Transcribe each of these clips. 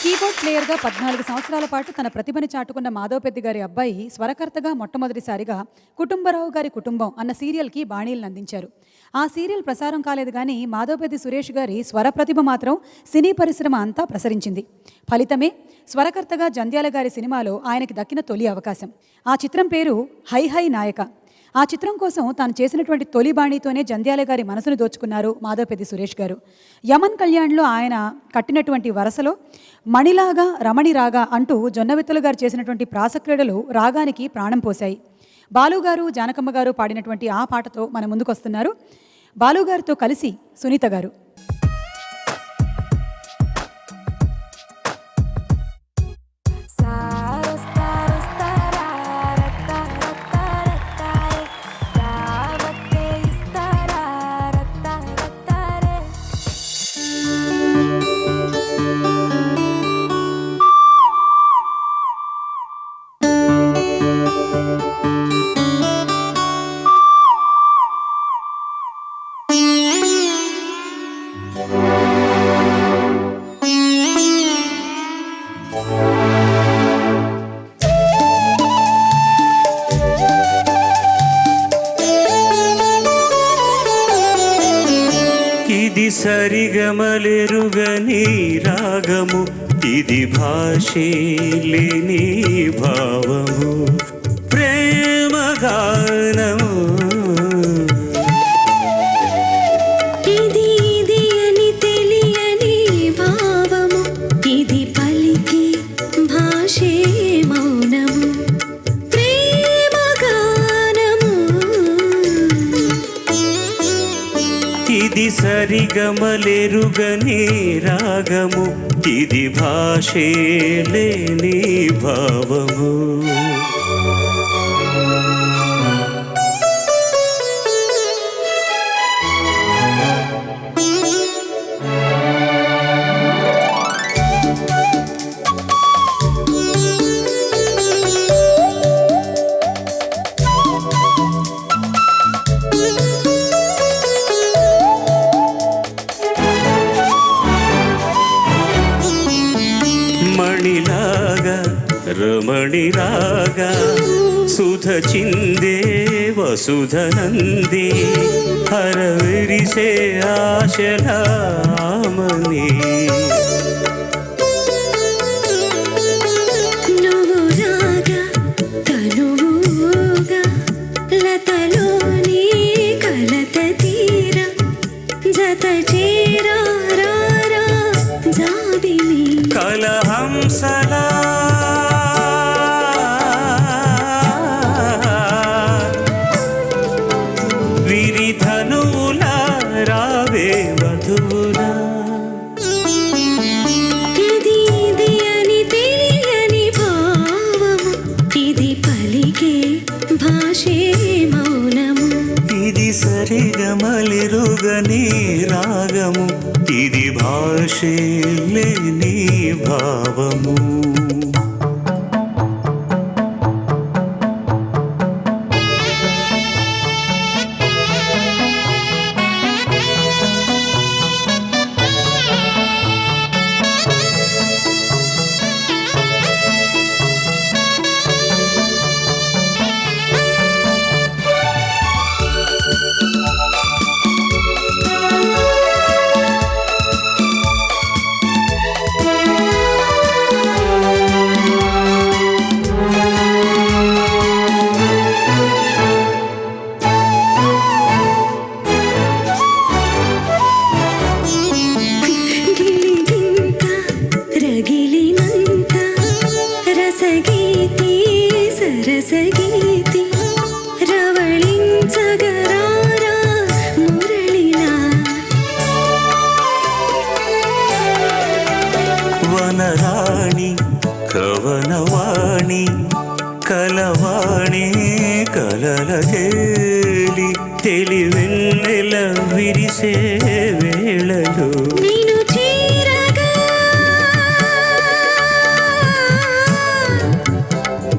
Keyboard ప్లేయర్గా 14 సంవత్సరాల పాటు తన ప్రతిభని చాటుకున్న మాధవపెద్ది గారి అబ్బాయి స్వరకర్తగా మొట్టమొదటిసారిగా కుటుంబరావు గారి కుటుంబం అన్న సీరియల్కి బాణీలను అందించారు. ఆ సీరియల్ ప్రసారం కాలేదు కానీ మాధవపెద్ది సురేష్ గారి స్వర ప్రతిభ మాత్రం సినీ పరిశ్రమ అంతా ప్రసరించింది. ఫలితమే స్వరకర్తగా జంధ్యాల గారి సినిమాలో ఆయనకి దక్కిన తొలి అవకాశం. ఆ చిత్రం పేరు హై హై నాయక. ఆ చిత్రం కోసం తాను చేసినటువంటి తొలి బాణీతోనే జంధ్యాల గారి మనసును దోచుకున్నారు మాధవపెద్ది సురేష్ గారు. యమన్ కళ్యాణ్లో ఆయన కట్టినటువంటి వరసలో మణిలాగా రమణిరాగా అంటూ జొన్నవిత్తలు గారు చేసినటువంటి ప్రాసక్రీడలు రాగానికి ప్రాణం పోశాయి. బాలుగారు జానకమ్మ గారు పాడినటువంటి ఆ పాటతో మన ముందుకొస్తున్నారు బాలుగారితో కలిసి సునీత గారు. ఇది సరిగమలెరుగని రాగము, ఇది భాషే లేని భావము, ప్రేమ గానము. ఇది ఇది అని తెలియని భావము, ఇది పలికి భాషే మౌనము, ప్రేమ గానము. ఇది సరిగమలెరుగని రాగము, ఇది భాషే లేని భావము. మణిలాగా రమణిరాగా సుధ చిందే వసుధనంది, హరవిరిసే ఆశలామని. నువ్వు రాగా తనువుగా లతలోని కలత తీర జత చేరా రారా జాబిలి కలహంసలా విరిధనులా రావే వధువులా. ఇది ఇది అని తెలియని భావము, ఇది పలికే భాషే మౌనము. ఇది సరిగమలెరుగని రాగము, ఇది భాషే లేని భావము. గిలిగింత రగిలినంత రసగీతి సరసగీతి రవళించగరారా మురళిలా. వనరాణి కవనవాణి కలవాణి కలల తేలి తెలివెన్నెల విరిసే వేళలో నేను చేరగా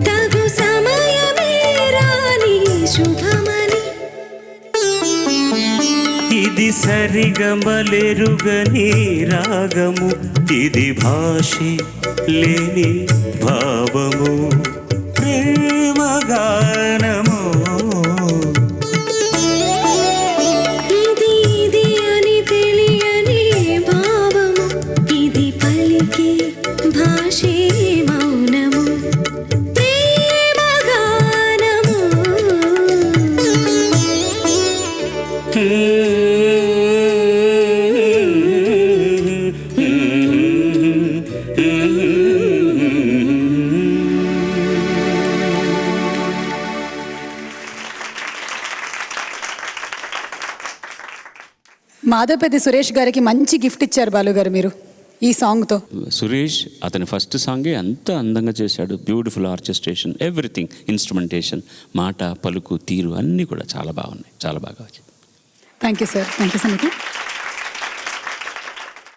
తగు సమయమే రాని శుభమని. ఇది సరిగమలెరుగని రాగము ఇది భాషే లేని భావము ప్రేమగానము ఇది ఇది అని తెలియని భావము ఇది పలికే భాషే మౌనము ప్రేమగానము మాధవపెద్ది సురేష్ గారికి మంచి గిఫ్ట్ ఇచ్చారు బాలుగారు మీరు ఈ సాంగ్తో. సురేష్ అతని ఫస్ట్ సాంగే అంత అందంగా చేశాడు. బ్యూటిఫుల్ ఆర్కెస్ట్రేషన్, ఎవ్రీథింగ్, ఇన్స్ట్రుమెంటేషన్, మాట, పలుకు, తీరు అన్నీ కూడా చాలా బాగున్నాయి, చాలా బాగా వచ్చింది. Thank you sir, thank you so much.